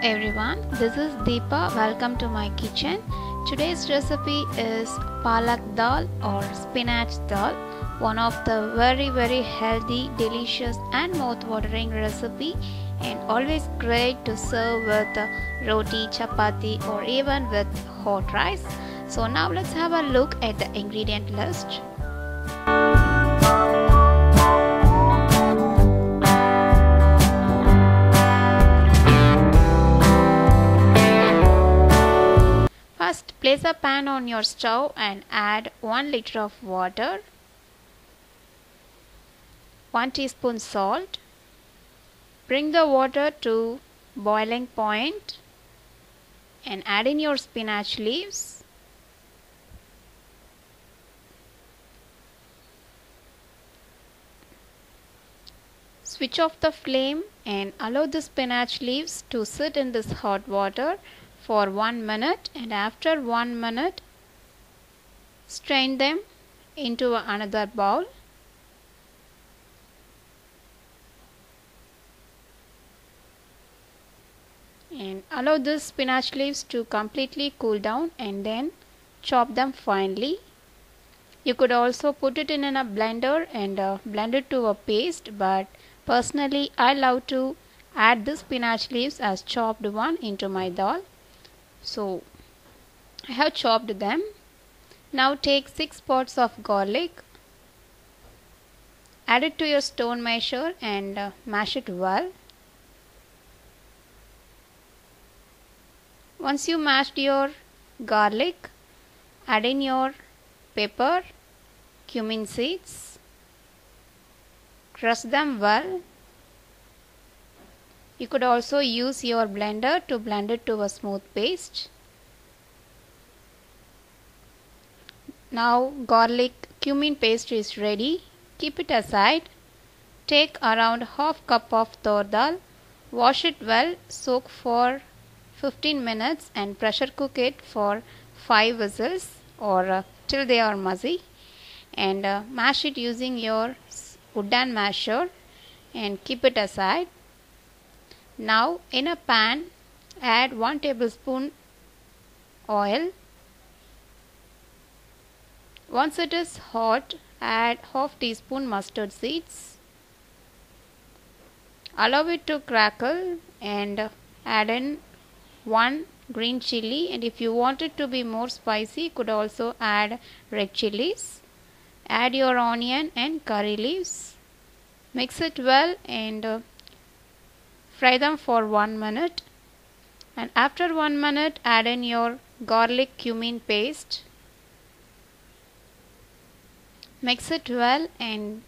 everyone, this is Deepa. Welcome to my kitchen. Today's recipe is Palak Dal or Spinach Dal, one of the very healthy, delicious and mouth-watering recipe, and always great to serve with roti, chapati or even with hot rice. So now let's have a look at the ingredient list. First, place a pan on your stove and add 1 liter of water, 1 teaspoon salt. Bring the water to boiling point and add in your spinach leaves. Switch off the flame and allow the spinach leaves to sit in this hot water for 1 minute, and after 1 minute strain them into another bowl. And allow the spinach leaves to completely cool down and then chop them finely. You could also put it in a blender and blend it to a paste, but personally I love to add the spinach leaves as chopped one into my dal. So I have chopped them. Now take 6 pods of garlic, add it to your stone masher and mash it well. Once you mashed your garlic, add in your pepper, cumin seeds, crush them well. You could also use your blender to blend it to a smooth paste. Now garlic cumin paste is ready. Keep it aside. Take around half cup of tur dal. Wash it well, soak for 15 minutes and pressure cook it for 5 whistles or till they are muzzy, and mash it using your wooden masher and keep it aside. Now in a pan add 1 tablespoon oil. Once it is hot, add half teaspoon mustard seeds. Allow it to crackle and add in 1 green chili, and if you want it to be more spicy, you could also add red chilies. Add your onion and curry leaves. Mix it well and fry them for 1 minute, and after 1 minute add in your garlic cumin paste. Mix it well and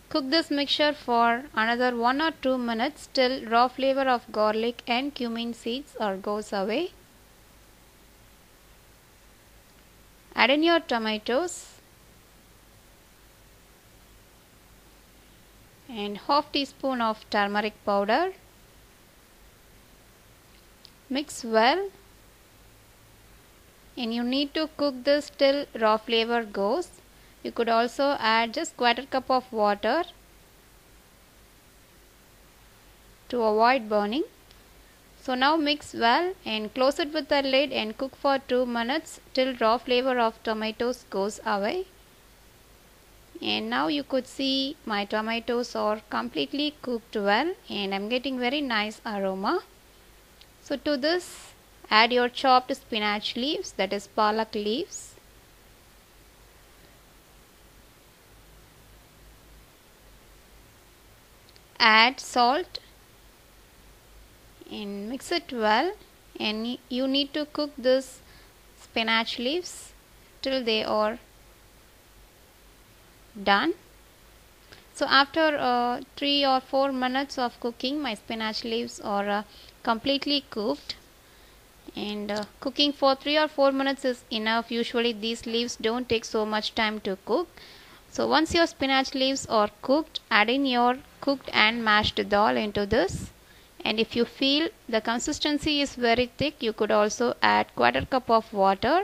cook this mixture for another 1 or 2 minutes till raw flavor of garlic and cumin seeds goes away. Add in your tomatoes and half teaspoon of turmeric powder. Mix well, and you need to cook this till raw flavor goes. You could also add just 1/4 cup of water to avoid burning. So now mix well and close it with the lid and cook for 2 minutes till raw flavor of tomatoes goes away. And now you could see my tomatoes are completely cooked well and I'm getting very nice aroma. So to this add your chopped spinach leaves, that is palak leaves. Add salt and mix it well, and you need to cook this spinach leaves till they are done. So after 3 or 4 minutes of cooking, my spinach leaves are completely cooked, and cooking for 3 or 4 minutes is enough. Usually these leaves don't take so much time to cook. So once your spinach leaves are cooked, add in your cooked and mashed dal into this, and if you feel the consistency is very thick, you could also add 1/4 cup of water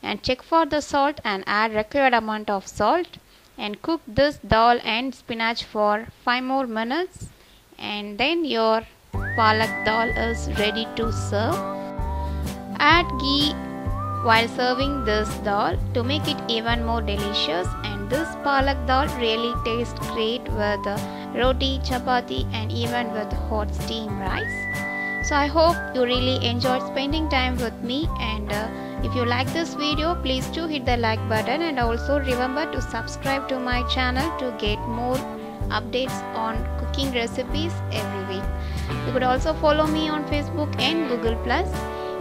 and check for the salt and add required amount of salt, and cook this dal and spinach for 5 more minutes, and then your palak dal is ready to serve. Add ghee while serving this dal to make it even more delicious, and this palak dal really tastes great with roti, chapati and even with hot steamed rice. So I hope you really enjoyed spending time with me, and if you like this video, please do hit the like button, and also remember to subscribe to my channel to get more updates on cooking recipes every week. You could also follow me on Facebook and Google+.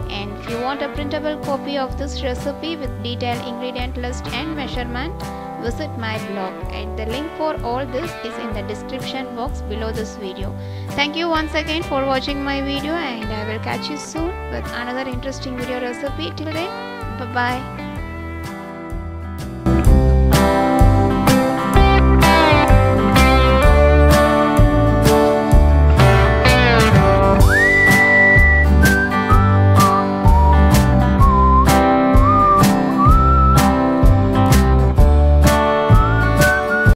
And if you want a printable copy of this recipe with detailed ingredient list and measurement, visit my blog, and the link for all this is in the description box below this video. Thank you once again for watching my video, and I will catch you soon with another interesting video recipe. Till then, bye bye.